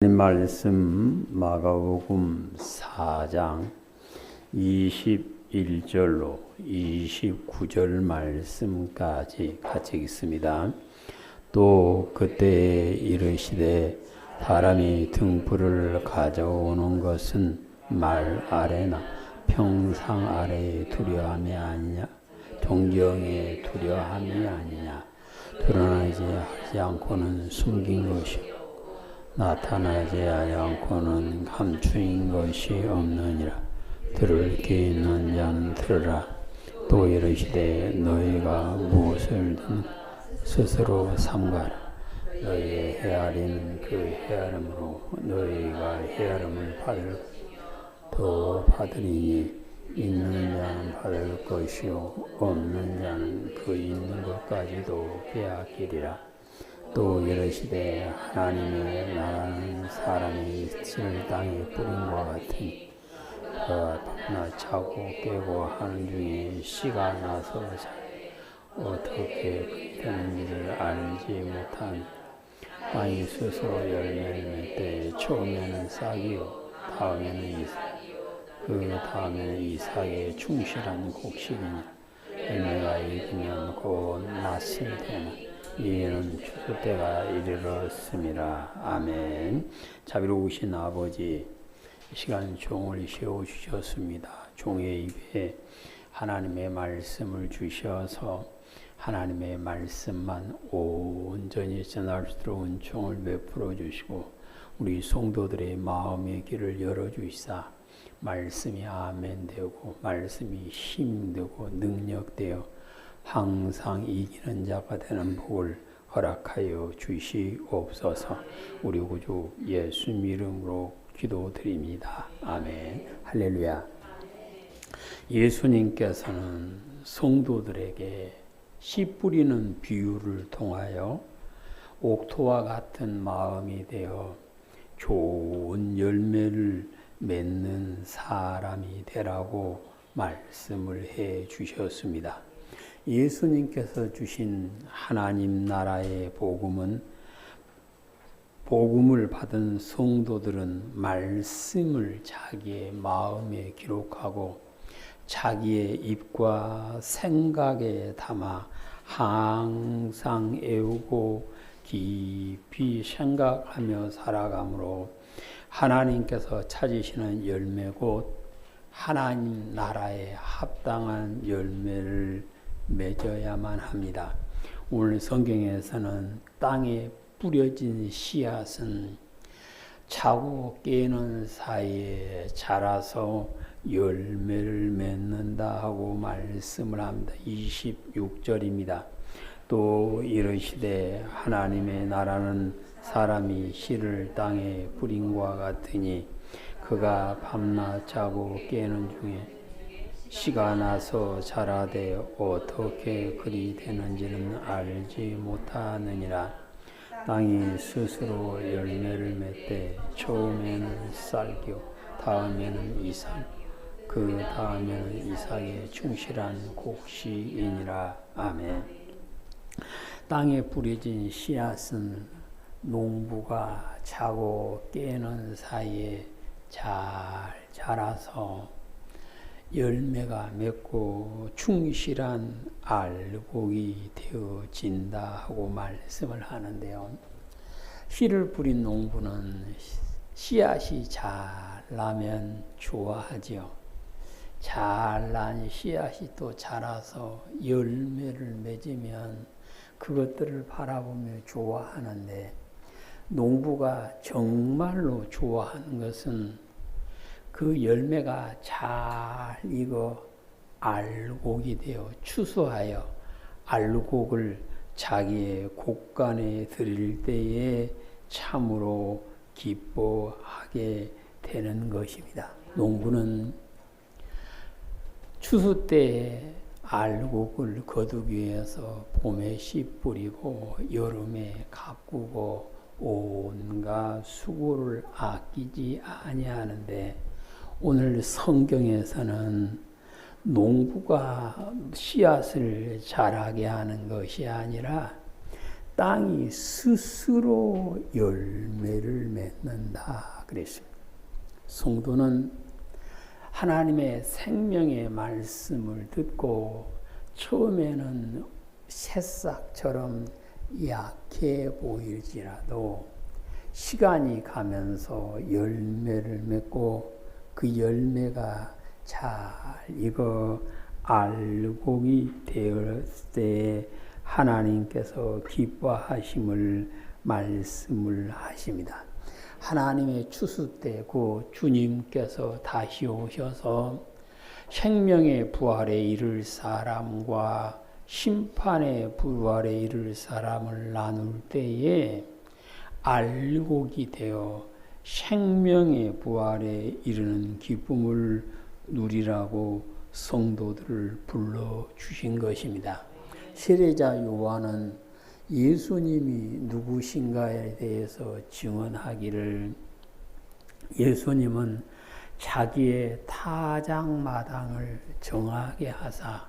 말씀 마가복음 4장 21절로 29절 말씀까지 같이 읽습니다. 또 그때에 이르시되 사람이 등불을 가져오는 것은 말 아래나 평상 아래에 두려움이 아니냐 존경에 두려움이 아니냐 드러나지 하지 않고는 숨긴 것이요 나타나지 않고는 감추인 것이 없느니라. 들을 귀 있는 자는 들으라. 또 이르시되 너희가 무엇을든 스스로 삼가라. 너희의 헤아리는 그 헤아림으로 너희가 헤아림을 더 받으리니 있는 자는 받을 것이요 없는 자는 그 있는 것까지도 빼앗기리라. 또 이르시되 하나님의 나라는 사람이 이슬 땅에 뿌린 것 같으니 그가 밤낮 자고 깨고 하는 중에 씨가 나서 어떻게 되는지를 알지 못하니 땅이 스스로 열매를 맺되 처음에는 싹이요 다음에는 이삭의 충실한 곡식이니 열매가 익으면 곧 낫을 되나 이는 추수 때가 이르렀음이라. 아멘. 자비로우신 아버지, 시간 종을 세워주셨습니다. 종의 입에 하나님의 말씀을 주셔서 하나님의 말씀만 온전히 전할 수 있도록 은총을 베풀어 주시고 우리 성도들의 마음의 길을 열어주시사 말씀이 아멘되고 말씀이 힘되고 능력되어 항상 이기는 자가 되는 복을 허락하여 주시옵소서. 우리 구주 예수 이름으로 기도드립니다. 아멘. 할렐루야. 예수님께서는 성도들에게 씨 뿌리는 비유를 통하여 옥토와 같은 마음이 되어 좋은 열매를 맺는 사람이 되라고 말씀을 해 주셨습니다. 예수님께서 주신 하나님 나라의 복음을 받은 성도들은 말씀을 자기의 마음에 기록하고 자기의 입과 생각에 담아 항상 애우고 깊이 생각하며 살아가므로 하나님께서 찾으시는 열매 곧 하나님 나라에 합당한 열매를 맺어야만 합니다. 오늘 성경에서는 땅에 뿌려진 씨앗은 자고 깨는 사이에 자라서 열매를 맺는다 하고 말씀을 합니다. 26절입니다. 또 이르시되 하나님의 나라는 사람이 씨를 땅에 뿌린과 같으니 그가 밤낮 자고 깨는 중에 씨가 나서 자라되 어떻게 그리 되는지는 알지 못하느니라. 땅이 스스로 열매를 맺되 처음에는 쌀기요 다음에는 이삭 그 다음에는 이삭의 충실한 곡식이니라. 아멘. 땅에 뿌려진 씨앗은 농부가 자고 깨는 사이에 잘 자라서 열매가 맺고 충실한 알곡이 되어진다 하고 말씀을 하는데요. 씨를 뿌린 농부는 씨앗이 잘 나면 좋아하지요. 잘난 씨앗이 또 자라서 열매를 맺으면 그것들을 바라보며 좋아하는데 농부가 정말로 좋아하는 것은 그 열매가 잘 익어 알곡이 되어 추수하여 알곡을 자기의 곡간에 들일 때에 참으로 기뻐하게 되는 것입니다. 농부는 추수 때에 알곡을 거두기 위해서 봄에 씨 뿌리고 여름에 가꾸고 온갖 수고를 아끼지 아니하는데 오늘 성경에서는 농부가 씨앗을 자라게 하는 것이 아니라 땅이 스스로 열매를 맺는다 그랬습니다. 성도는 하나님의 생명의 말씀을 듣고 처음에는 새싹처럼 약해 보일지라도 시간이 가면서 열매를 맺고 그 열매가 잘 익어 알곡이 되었을 때 하나님께서 기뻐하심을 말씀을 하십니다. 하나님의 추수 때 곧 주님께서 다시 오셔서 생명의 부활에 이를 사람과 심판의 부활에 이를 사람을 나눌 때에 알곡이 되어 생명의 부활에 이르는 기쁨을 누리라고 성도들을 불러주신 것입니다. 세례자 요한은 예수님이 누구신가에 대해서 증언하기를 예수님은 자기의 타작마당을 정하게 하사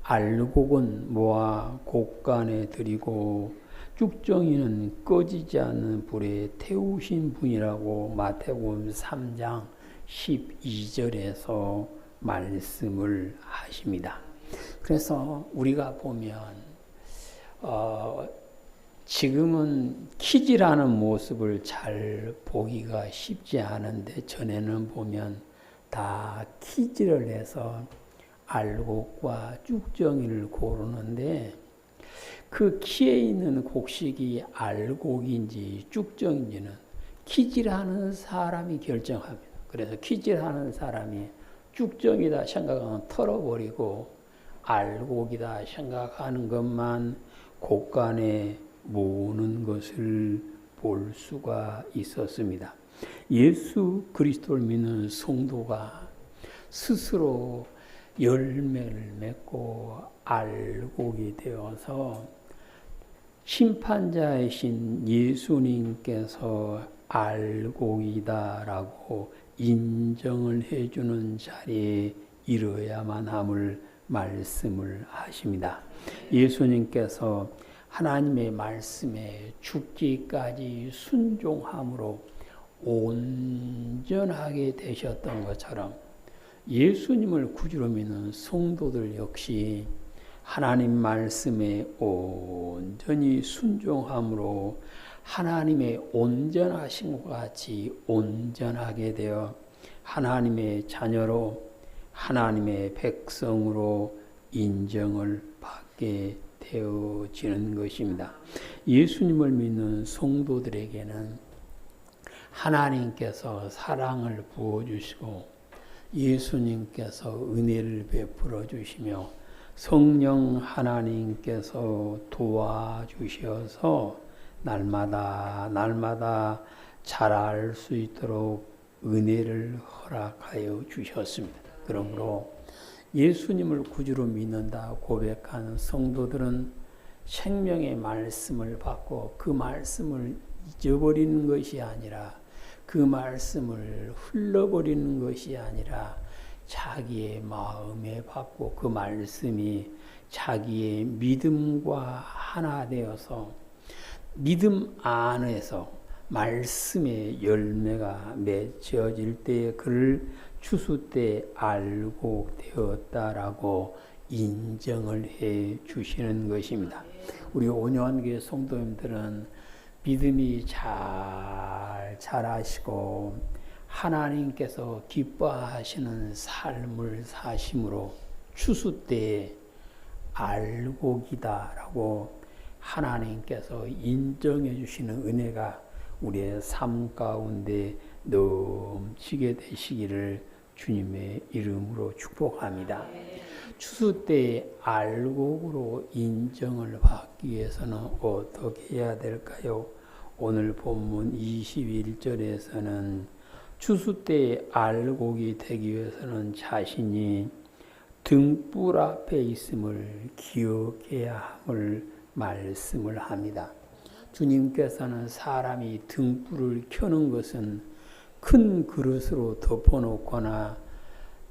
알곡은 모아 곡간에 들이고 쭉정이는 꺼지지 않는 불에 태우신 분이라고 마태복음 3장 12절에서 말씀을 하십니다. 그래서 우리가 보면 지금은 키질하는 모습을 잘 보기가 쉽지 않은데 전에는 보면 다 키질을 해서 알곡과 쭉정이를 고르는데 그 키에 있는 곡식이 알곡인지 쭉정인지는 키질하는 사람이 결정합니다. 그래서 키질하는 사람이 쭉정이다 생각하면 털어버리고 알곡이다 생각하는 것만 곡간에 모으는 것을 볼 수가 있었습니다. 예수 그리스도를 믿는 성도가 스스로 열매를 맺고 알곡이 되어서 심판자이신 예수님께서 알곡이다라고 인정을 해주는 자리에 이르야만 함을 말씀을 하십니다. 예수님께서 하나님의 말씀에 죽기까지 순종함으로 온전하게 되셨던 것처럼 예수님을 구주로 믿는 성도들 역시 하나님 말씀에 온전히 순종함으로 하나님의 온전하심과 같이 온전하게 되어 하나님의 자녀로 하나님의 백성으로 인정을 받게 되어지는 것입니다. 예수님을 믿는 성도들에게는 하나님께서 사랑을 부어주시고 예수님께서 은혜를 베풀어 주시며 성령 하나님께서 도와주셔서 날마다 자랄 수 있도록 은혜를 허락하여 주셨습니다. 그러므로 예수님을 구주로 믿는다 고백하는 성도들은 생명의 말씀을 받고 그 말씀을 잊어버리는 것이 아니라 그 말씀을 흘러버리는 것이 아니라 자기의 마음에 받고 그 말씀이 자기의 믿음과 하나 되어서 믿음 안에서 말씀의 열매가 맺혀질 때에 그를 추수 때 알고 되었다라고 인정을 해 주시는 것입니다. 우리 온유한교회 성도님들은 믿음이 잘 자라시고 하나님께서 기뻐하시는 삶을 사심으로 추수 때에 알곡이다라고 하나님께서 인정해 주시는 은혜가 우리의 삶 가운데 넘치게 되시기를 주님의 이름으로 축복합니다. 추수 때에 알곡으로 인정을 받기 위해서는 어떻게 해야 될까요? 오늘 본문 21절에서는 추수 때에 알곡이 되기 위해서는 자신이 등불 앞에 있음을 기억해야 함을 말씀을 합니다. 주님께서는 사람이 등불을 켜는 것은 큰 그릇으로 덮어놓거나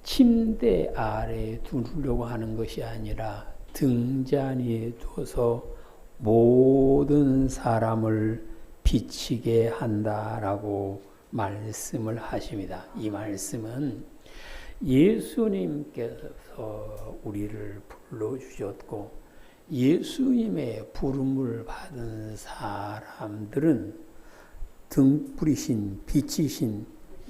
침대 아래에 두려고 하는 것이 아니라 등잔 위에 둬서 모든 사람을 비치게 한다라고 말씀을 하십니다. 이 말씀은 예수님께서 우리를 불러주셨고 예수님의 부름을 받은 사람들은 등불이신 빛이신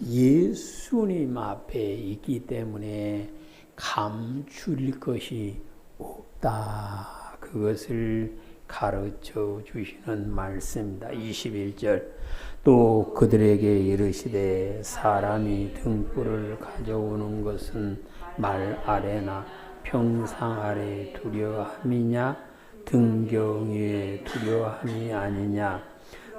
예수님 앞에 있기 때문에 감출 것이 없다. 그것을 가르쳐 주시는 말씀입니다. 21절 또 그들에게 이르시되 사람이 등불을 가져오는 것은 말 아래나 평상 아래 두려움이냐 등경 위에 두려움이 아니냐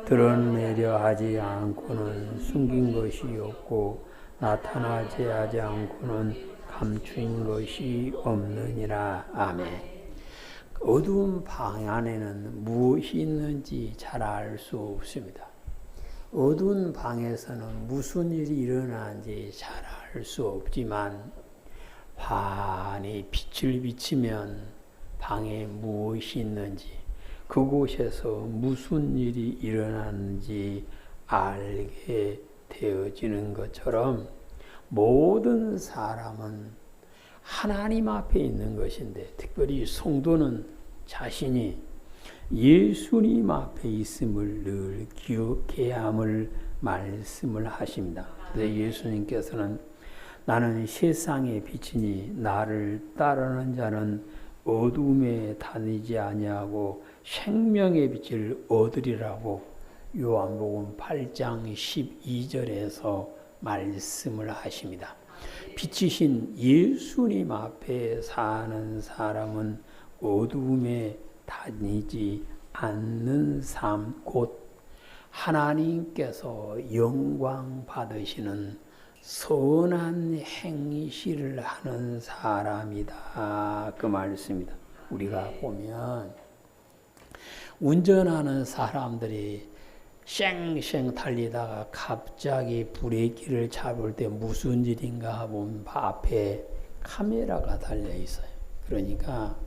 드러내려 하지 않고는 숨긴 것이 없고 나타나지 하지 않고는 감춘 것이 없느니라. 아멘. 어두운 방 안에는 무엇이 있는지 잘 알 수 없습니다. 어두운 방에서는 무슨 일이 일어나는지 잘 알 수 없지만 환히 빛을 비치면 방에 무엇이 있는지 그곳에서 무슨 일이 일어나는지 알게 되어지는 것처럼 모든 사람은 하나님 앞에 있는 것인데 특별히 성도는 자신이 예수님 앞에 있음을 늘 기억해야 함을 말씀을 하십니다. 예수님께서는 나는 세상의 빛이니 나를 따르는 자는 어둠에 다니지 아니하고 생명의 빛을 얻으리라고 요한복음 8장 12절에서 말씀을 하십니다. 빛이신 예수님 앞에 사는 사람은 어둠에 다니지 않는 삶, 곧 하나님께서 영광 받으시는 선한 행실을 하는 사람이다. 그 말씀입니다. 우리가 보면 운전하는 사람들이 쌩쌩 달리다가 갑자기 브레이크를 잡을 때 무슨 일인가 보면 앞에 카메라가 달려 있어요. 그러니까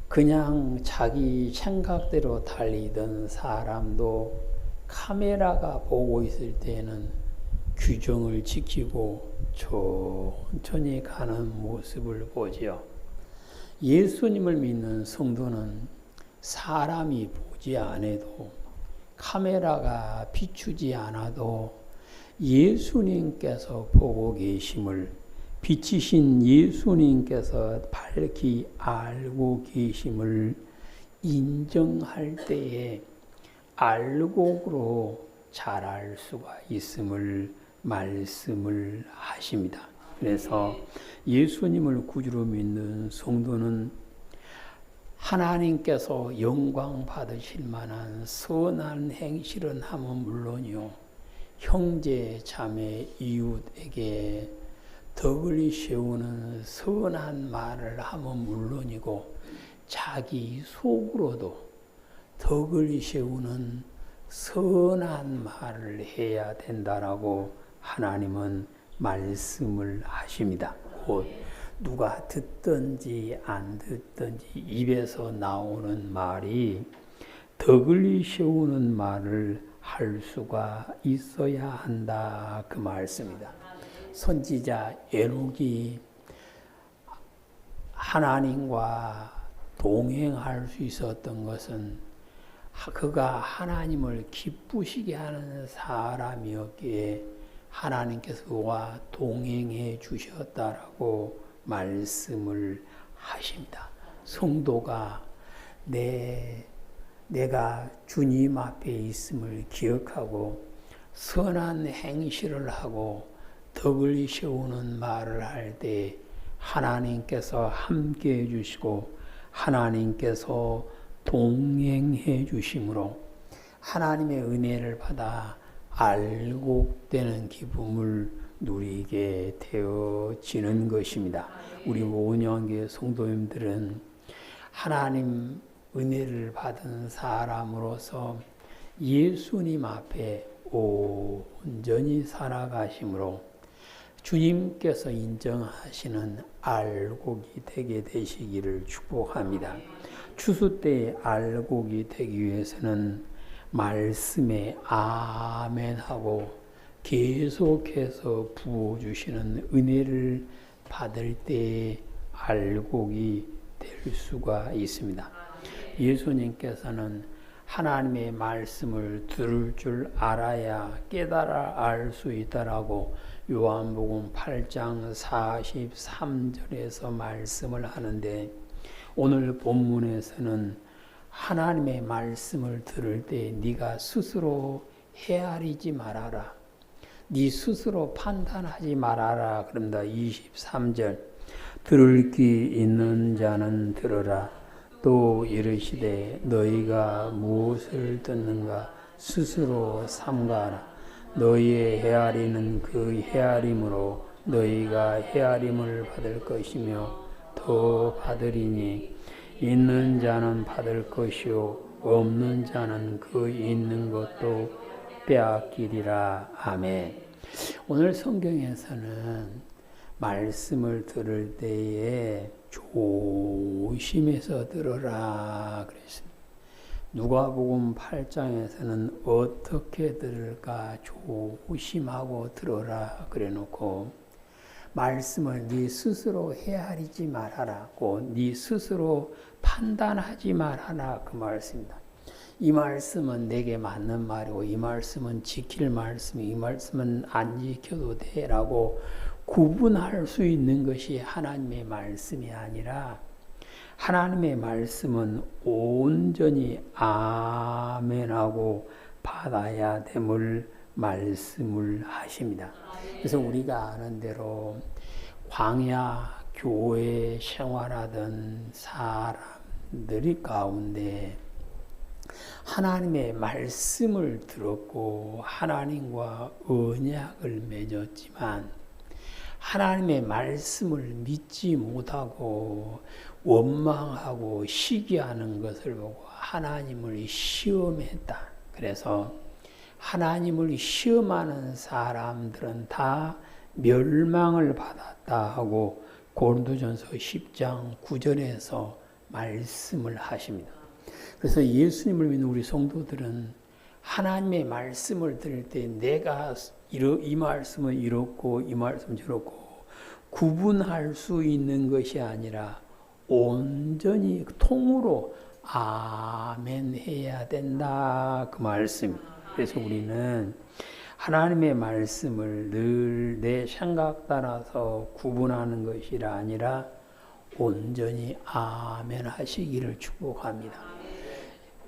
그냥 자기 생각대로 달리던 사람도 카메라가 보고 있을 때는 규정을 지키고 천천히 가는 모습을 보지요. 예수님을 믿는 성도는 사람이 보지 않아도 카메라가 비추지 않아도 예수님께서 보고 계심을 빛이신 예수님께서 밝히 알고 계심을 인정할 때에 알곡으로 잘할 수가 있음을 말씀을 하십니다. 그래서 예수님을 구주로 믿는 성도는 하나님께서 영광 받으실 만한 선한 행실은 하면 물론이요, 형제, 자매, 이웃에게 덕을 세우는 선한 말을 하면 물론이고 자기 속으로도 덕을 세우는 선한 말을 해야 된다라고 하나님은 말씀을 하십니다. 곧 누가 듣든지 안 듣든지 입에서 나오는 말이 덕을 세우는 말을 할 수가 있어야 한다. 그 말씀입니다. 선지자 에녹이 하나님과 동행할 수 있었던 것은 그가 하나님을 기쁘시게 하는 사람이었기에 하나님께서 그와 동행해 주셨다라고 말씀을 하십니다. 성도가 내가 주님 앞에 있음을 기억하고 선한 행실을 하고 덕을 세우는 말을 할 때 하나님께서 함께 해주시고 하나님께서 동행해 주심으로 하나님의 은혜를 받아 알곡되는 기쁨을 누리게 되어지는 것입니다. 우리 오은영교회 성도님들은 하나님 은혜를 받은 사람으로서 예수님 앞에 온전히 살아가심으로 주님께서 인정하시는 알곡이 되게 되시기를 축복합니다. 추수 때의 알곡이 되기 위해서는 말씀에 아멘하고 계속해서 부어주시는 은혜를 받을 때의 알곡이 될 수가 있습니다. 예수님께서는 하나님의 말씀을 들을 줄 알아야 깨달아 알 수 있다라고 요한복음 8장 43절에서 말씀을 하는데, 오늘 본문에서는 하나님의 말씀을 들을 때 네가 스스로 헤아리지 말아라, 네 스스로 판단하지 말아라 그런다. 23절 들을 귀 있는 자는 들으라. 또 이르시되 너희가 무엇을 듣는가 스스로 삼가하라. 너희의 헤아리는 그 헤아림으로 너희가 헤아림을 받을 것이며 더 받으리니 있는 자는 받을 것이요 없는 자는 그 있는 것도 빼앗기리라. 아멘. 오늘 성경에서는 말씀을 들을 때에 조심해서 들어라 그랬습니다. 누가복음 8장에서는 어떻게 들을까 조심하고 들어라 그래놓고, 말씀을 네 스스로 헤아리지 말아라고, 네 스스로 판단하지 말아라 그 말씀입니다. 이 말씀은 내게 맞는 말이고 이 말씀은 지킬 말씀이, 이 말씀은 안 지켜도 돼라고 구분할 수 있는 것이 하나님의 말씀이 아니라, 하나님의 말씀은 온전히 아멘하고 받아야 됨을 말씀을 하십니다. 그래서 우리가 아는 대로 광야 교회 생활하던 사람들이 가운데 하나님의 말씀을 들었고 하나님과 언약을 맺었지만, 하나님의 말씀을 믿지 못하고 원망하고 시기하는 것을 보고 하나님을 시험했다. 그래서 하나님을 시험하는 사람들은 다 멸망을 받았다 하고 고린도전서 10장 9절에서 말씀을 하십니다. 그래서 예수님을 믿는 우리 성도들은 하나님의 말씀을 들을 때 내가 이 말씀은 이렇고 이 말씀은 저렇고 구분할 수 있는 것이 아니라 온전히 통으로 아멘 해야 된다 그 말씀. 그래서 우리는 하나님의 말씀을 늘 내 생각 따라서 구분하는 것이 아니라 온전히 아멘 하시기를 축복합니다.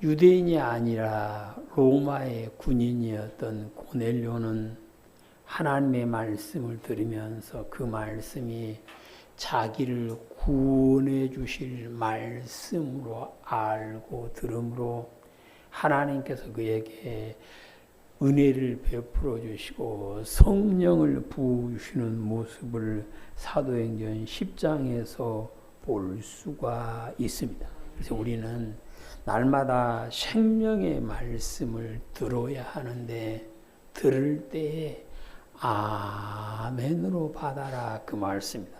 유대인이 아니라 로마의 군인이었던 고넬료는 하나님의 말씀을 들으면서 그 말씀이 자기를 구원해 주실 말씀으로 알고 들음으로 하나님께서 그에게 은혜를 베풀어 주시고 성령을 부으시는 모습을 사도행전 10장에서 볼 수가 있습니다. 그래서 우리는 날마다 생명의 말씀을 들어야 하는데, 들을 때에 아멘으로 받아라 그 말씀입니다.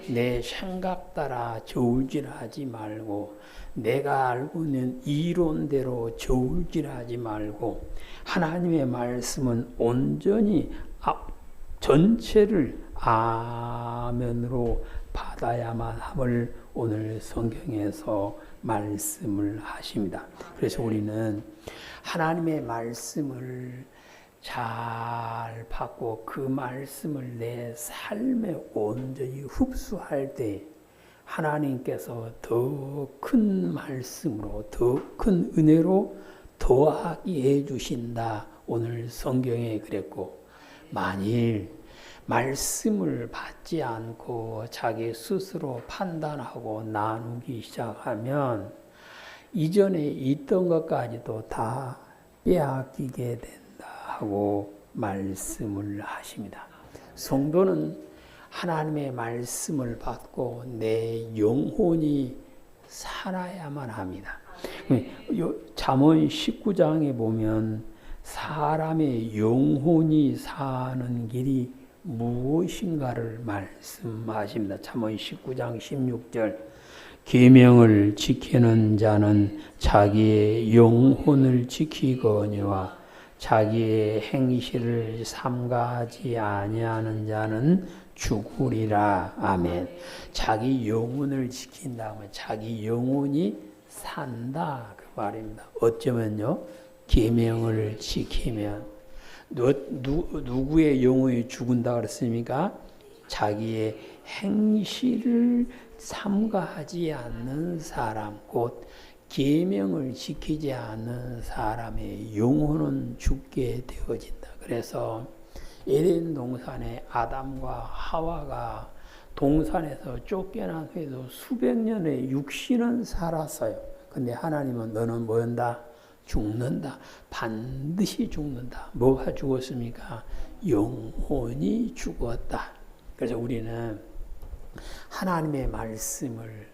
내 생각 따라 저울질하지 말고, 내가 알고 있는 이론대로 저울질하지 말고, 하나님의 말씀은 온전히 전체를 아멘으로 받아야만 함을 오늘 성경에서 말씀을 하십니다. 그래서 우리는 하나님의 말씀을 잘 받고 그 말씀을 내 삶에 온전히 흡수할 때 하나님께서 더 큰 말씀으로, 더 큰 은혜로 더하게 해주신다. 오늘 성경에 그랬고, 만일 말씀을 받지 않고 자기 스스로 판단하고 나누기 시작하면 이전에 있던 것까지도 다 빼앗기게 된다 하고 말씀을 하십니다. 성도는 하나님의 말씀을 받고 내 영혼이 살아야만 합니다. 잠언 19장에 보면 사람의 영혼이 사는 길이 무엇인가를 말씀하십니다. 잠언 19장 16절 계명을 지키는 자는 자기의 영혼을 지키거니와 자기의 행실을 삼가하지 아니하는 자는 죽으리라. 아멘. 자기 영혼을 지킨다면 자기 영혼이 산다 그 말입니다. 어쩌면요, 계명을 지키면 누구의 영혼이 죽은다 그랬습니까? 자기의 행실을 삼가하지 않는 사람, 곧 계명을 지키지 않는 사람의 영혼은 죽게 되어진다. 그래서 에덴 동산에 아담과 하와가 동산에서 쫓겨난 후에도 수백 년의 육신은 살았어요. 근데 하나님은 너는 뭐한다? 죽는다. 반드시 죽는다. 뭐가 죽었습니까? 영혼이 죽었다. 그래서 우리는 하나님의 말씀을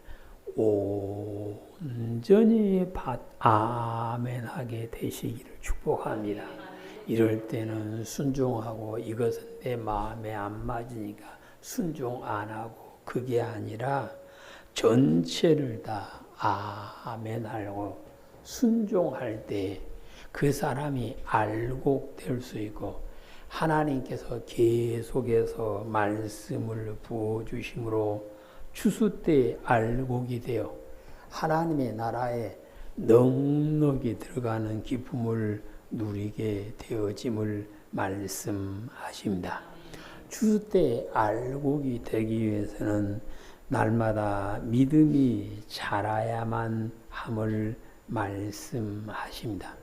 온전히 아멘하게 되시기를 축복합니다. 이럴 때는 순종하고 이것은 내 마음에 안 맞으니까 순종 안 하고 그게 아니라 전체를 다 아멘하려고 순종할 때 그 사람이 알곡될 수 있고 하나님께서 계속해서 말씀을 부어주심으로 추수 때 알곡이 되어 하나님의 나라에 넉넉히 들어가는 기쁨을 누리게 되어짐을 말씀하십니다. 추수 때 알곡이 되기 위해서는 날마다 믿음이 자라야만 함을 말씀하십니다.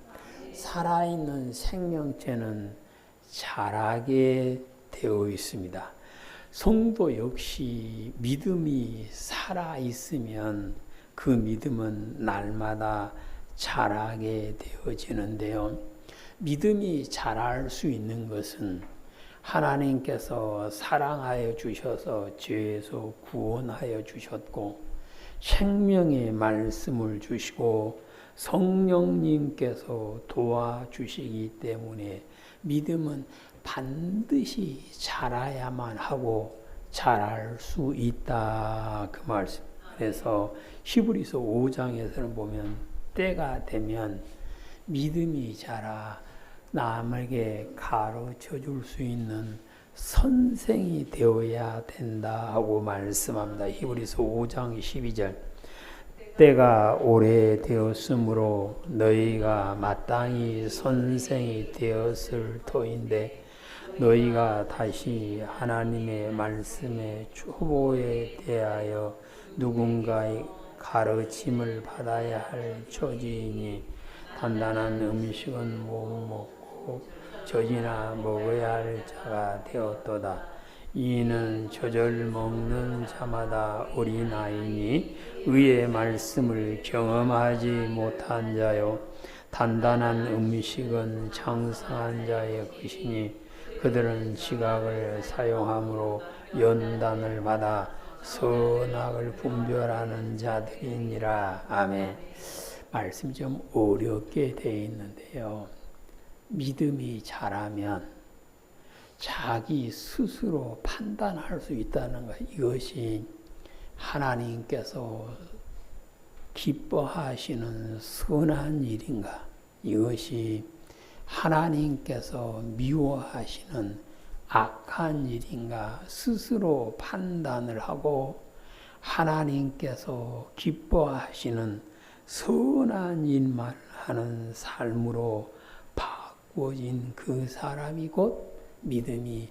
살아있는 생명체는 자라게 되어 있습니다. 성도 역시 믿음이 살아있으면 그 믿음은 날마다 자라게 되어지는데요. 믿음이 자랄 수 있는 것은 하나님께서 사랑하여 주셔서 죄에서 구원하여 주셨고 생명의 말씀을 주시고 성령님께서 도와주시기 때문에 믿음은 반드시 자라야만 하고 자랄 수 있다 그 말씀. 그래서 히브리서 5장에서는 보면 때가 되면 믿음이 자라 남에게 가르쳐 줄 수 있는 선생이 되어야 된다 하고 말씀합니다. 히브리서 5장 12절. 때가 오래되었으므로 너희가 마땅히 선생이 되었을 터인데 너희가 다시 하나님의 말씀의 초보에 대하여 누군가의 가르침을 받아야 할 처지이니 단단한 음식은 못 먹고 젖이나 먹어야 할 자가 되었도다. 이는 젖을 먹는 자마다 어린아이니 의의 말씀을 경험하지 못한 자요 단단한 음식은 장성한 자의 것이니 그들은 지각을 사용함으로 연단을 받아 선악을 분별하는 자들이니라. 아멘. 말씀이 좀 어렵게 되어 있는데요. 믿음이 자라면 자기 스스로 판단할 수 있다는 것, 이것이 하나님께서 기뻐하시는 선한 일인가? 이것이 하나님께서 미워하시는 악한 일인가? 스스로 판단을 하고 하나님께서 기뻐하시는 선한 일만 하는 삶으로 바꿔진 그 사람이 곧 믿음이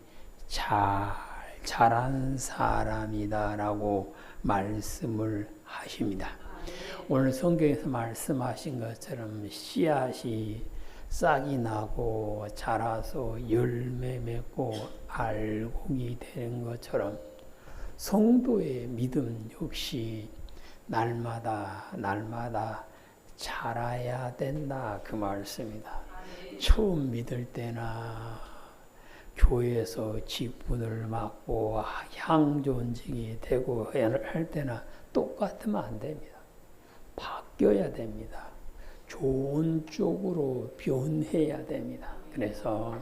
자란 사람이다라고 말씀을 하십니다. 오늘 성경에서 말씀하신 것처럼 씨앗이 싹이 나고 자라서 열매 맺고 알곡이 되는 것처럼 성도의 믿음 역시 날마다 자라야 된다 그 말씀이다. 처음 믿을 때나 교회에서 직분을 맡고 향존직이 되고 할 때나 똑같으면 안 됩니다. 바뀌어야 됩니다. 좋은 쪽으로 변해야 됩니다. 그래서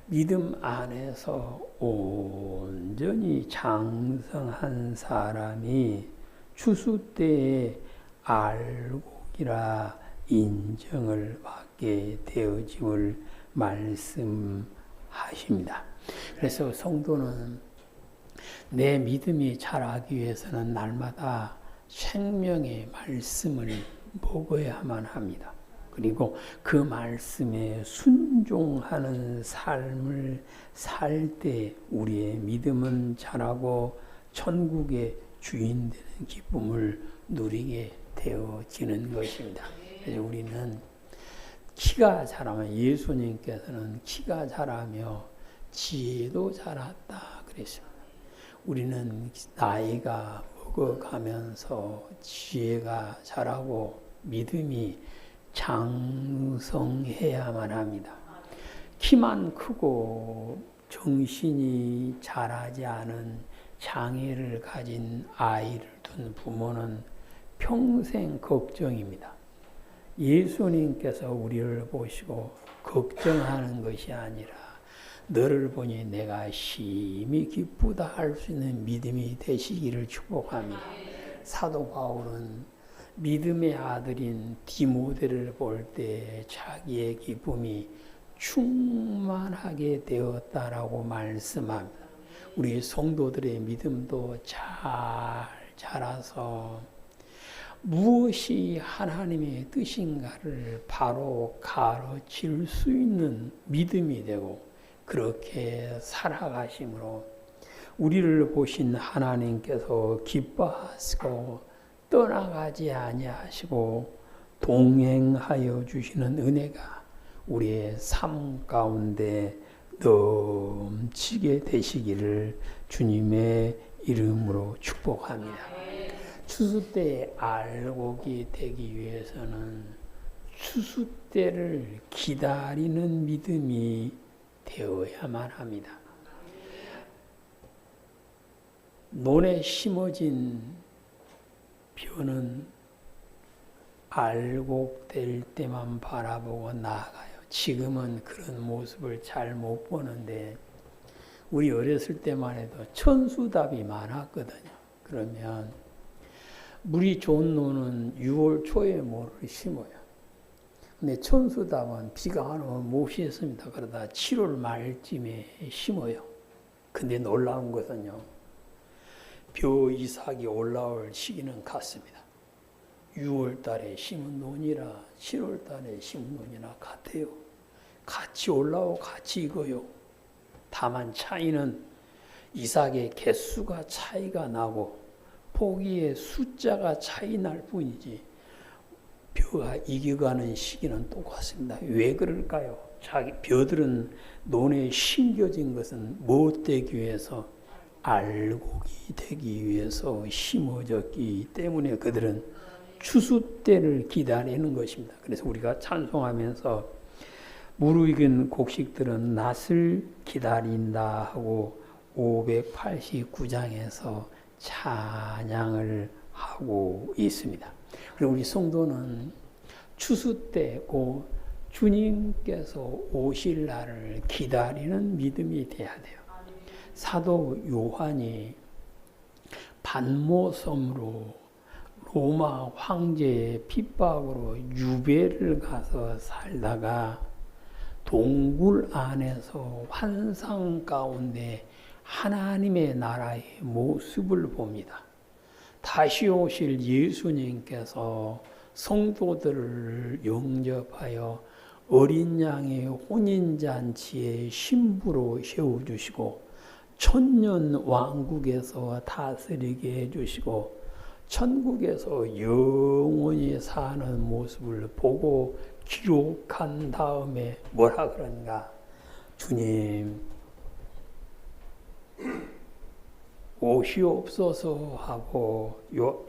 믿음 안에서 온전히 장성한 사람이 추수 때에 알곡이라 인정을 받게 되어짐을 말씀하십니다. 그래서 성도는 내 믿음이 자라기 위해서는 날마다 생명의 말씀을 먹어야만 합니다. 그리고 그 말씀에 순종하는 삶을 살 때 우리의 믿음은 자라고 천국의 주인 되는 기쁨을 누리게 되어지는 것입니다. 그래서 우리는 키가 자라면, 예수님께서는 키가 자라며 지혜도 자랐다 그랬습니다. 우리는 나이가 먹어가면서 지혜가 자라고 믿음이 장성해야만 합니다. 키만 크고 정신이 자라지 않은 장애를 가진 아이를 둔 부모는 평생 걱정입니다. 예수님께서 우리를 보시고 걱정하는 것이 아니라 너를 보니 내가 심히 기쁘다 할 수 있는 믿음이 되시기를 축복합니다. 사도 바울은 믿음의 아들인 디모데를 볼 때 자기의 기쁨이 충만하게 되었다라고 말씀합니다. 우리 성도들의 믿음도 잘 자라서 무엇이 하나님의 뜻인가를 바로 가르칠 수 있는 믿음이 되고, 그렇게 살아가심으로 우리를 보신 하나님께서 기뻐하시고 떠나가지 아니하시고 동행하여 주시는 은혜가 우리의 삶 가운데 넘치게 되시기를 주님의 이름으로 축복합니다. 추수 때에 알곡이 되기 위해서는 추수 때를 기다리는 믿음이 되어야만 합니다. 논에 심어진 벼는 알곡될 때만 바라보고 나아가요. 지금은 그런 모습을 잘 못 보는데 우리 어렸을 때만 해도 천수답이 많았거든요. 그러면 물이 좋은 논은 6월 초에 모를 심어요. 근데 천수답은 비가 안 오면 못 심습니다. 그러다 7월 말쯤에 심어요. 근데 놀라운 것은요, 벼 이삭이 올라올 시기는 같습니다. 6월 달에 심은 논이라 7월 달에 심은 논이나 같아요. 같이 올라오고 같이 익어요. 다만 차이는 이삭의 개수가 차이가 나고 포기의 숫자가 차이 날 뿐이지 벼가 익어가는 시기는 똑같습니다. 왜 그럴까요? 벼들은 논에 심겨진 것은 무엇되기 위해서? 알곡이 되기 위해서 심어졌기 때문에 그들은 추수 때를 기다리는 것입니다. 그래서 우리가 찬송하면서 무르익은 곡식들은 낫을 기다린다 하고 589장에서 찬양을 하고 있습니다. 그리고 우리 성도는 추수 때 주님께서 오실 날을 기다리는 믿음이 돼야 돼요. 사도 요한이 반모섬으로 로마 황제의 핍박으로 유배를 가서 살다가 동굴 안에서 환상 가운데 하나님의 나라의 모습을 봅니다. 다시 오실 예수님께서 성도들을 영접하여 어린 양의 혼인잔치의 신부로 세워주시고 천년 왕국에서 다스리게 해주시고 천국에서 영원히 사는 모습을 보고 기록한 다음에 뭐라 그런가? 주님 오시옵소서 하고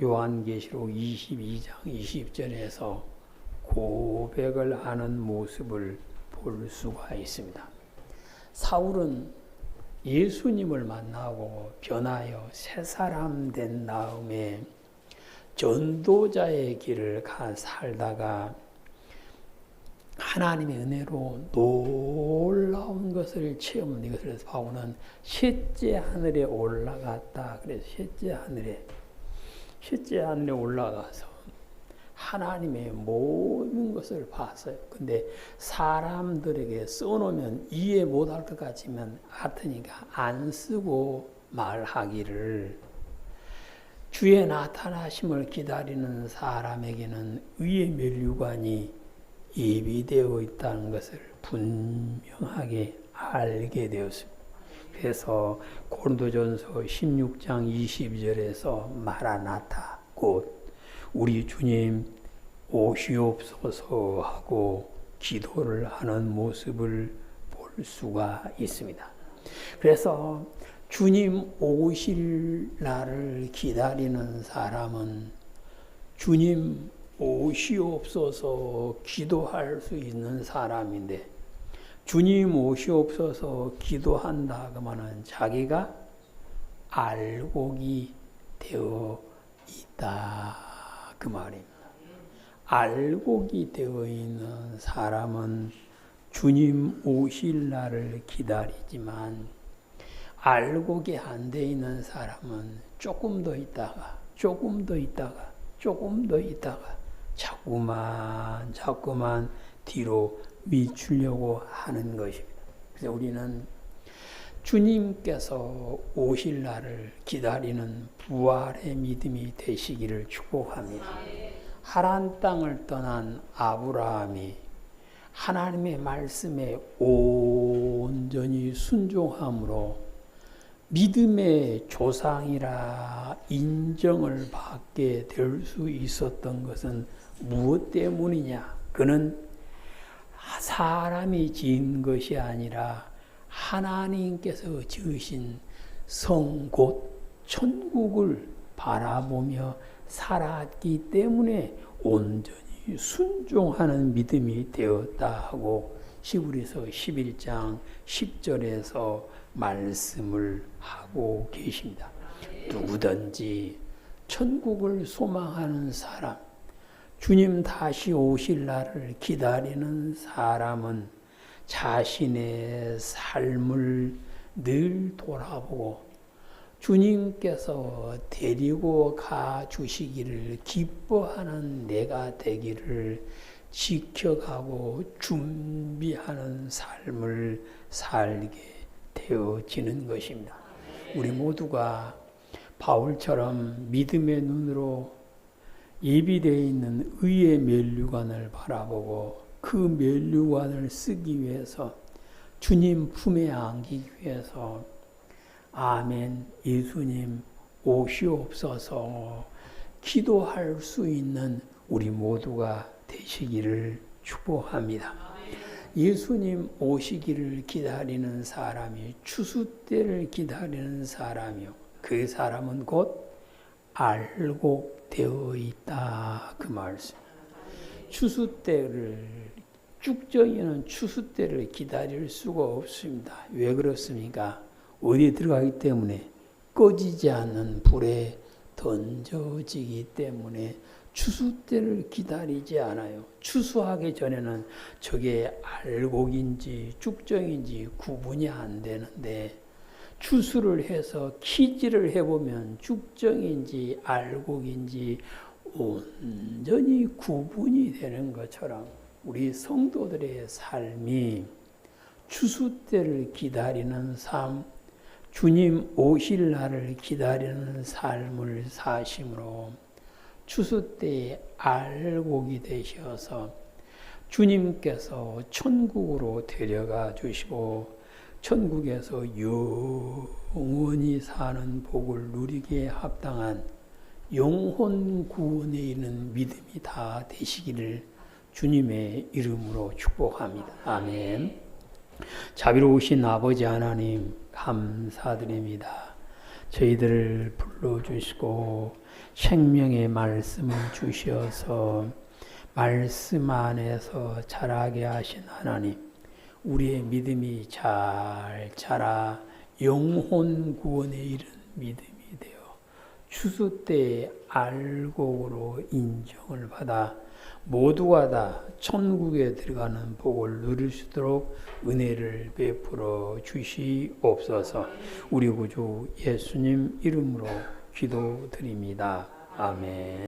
요한계시록 22장 20절에서 고백을 하는 모습을 볼 수가 있습니다. 사울은 예수님을 만나고 변하여 새 사람 된 다음에 전도자의 길을 살다가 하나님의 은혜로 놀라운 것을 체험한 이것을 바울은 셋째 하늘에 올라갔다. 그래서 셋째 하늘에 셋째 하늘에 올라가서 하나님의 모든 것을 봤어요. 근데 사람들에게 써놓으면 이해 못할 것 같으니까 안 쓰고 말하기를, 주의 나타나심을 기다리는 사람에게는 의의 면류관이 예비되어 있다는 것을 분명하게 알게 되었습니다. 그래서 고린도전서 16장 22절에서 마라나타, 곧 우리 주님 오시옵소서 하고 기도를 하는 모습을 볼 수가 있습니다. 그래서 주님 오실 날을 기다리는 사람은 주님 오시옵소서 기도할 수 있는 사람인데, 주님 오시옵소서 기도한다 그러면 자기가 알곡이 되어 있다 그 말입니다. 알곡이 되어 있는 사람은 주님 오실 날을 기다리지만, 알곡이 안 돼 있는 사람은 조금 더 있다가 자꾸만 뒤로 미치려고 하는 것입니다. 그래서 우리는 주님께서 오실 날을 기다리는 부활의 믿음이 되시기를 축복합니다. 하란 땅을 떠난 아브라함이 하나님의 말씀에 온전히 순종함으로 믿음의 조상이라 인정을 받게 될 수 있었던 것은 무엇 때문이냐? 그는 사람이 지은 것이 아니라 하나님께서 지으신 성 곧 천국을 바라보며 살았기 때문에 온전히 순종하는 믿음이 되었다 하고 히브리서 11장 10절에서 말씀을 하고 계십니다. 누구든지 천국을 소망하는 사람, 주님 다시 오실 날을 기다리는 사람은 자신의 삶을 늘 돌아보고 주님께서 데리고 가 주시기를 기뻐하는 내가 되기를 지켜가고 준비하는 삶을 살게 되어지는 것입니다. 우리 모두가 바울처럼 믿음의 눈으로 예비되어 있는 의의 면류관을 바라보고 그 면류관을 쓰기 위해서 주님 품에 안기기 위해서 아멘 예수님 오시옵소서 기도할 수 있는 우리 모두가 되시기를 축복합니다. 예수님 오시기를 기다리는 사람이 추수 때를 기다리는 사람이요, 그 사람은 곧 알곡 되어 있다 그 말씀. 추수 때를, 쭉정이는 추수 때를 기다릴 수가 없습니다. 왜 그렇습니까? 어디에 들어가기 때문에 꺼지지 않는 불에 던져지기 때문에 추수 때를 기다리지 않아요. 추수하기 전에는 저게 알곡인지 쭉정인지 구분이 안 되는데, 추수를 해서 키질을 해보면 쭉정인지 알곡인지 온전히 구분이 되는 것처럼 우리 성도들의 삶이 추수 때를 기다리는 삶, 주님 오실 날을 기다리는 삶을 사심으로 추수 때에 알곡이 되셔서 주님께서 천국으로 데려가 주시고 천국에서 영원히 사는 복을 누리기에 합당한 영혼 구원에 이르는 믿음이 다 되시기를 주님의 이름으로 축복합니다. 아멘. 자비로우신 아버지 하나님 감사드립니다. 저희들을 불러주시고 생명의 말씀을 주셔서 말씀 안에서 자라게 하신 하나님, 우리의 믿음이 잘 자라 영혼 구원에 이른 믿음이 되어 추수 때의 알곡으로 인정을 받아 모두가 다 천국에 들어가는 복을 누릴 수 있도록 은혜를 베풀어 주시옵소서. 우리 구주 예수님 이름으로 기도드립니다. 아멘.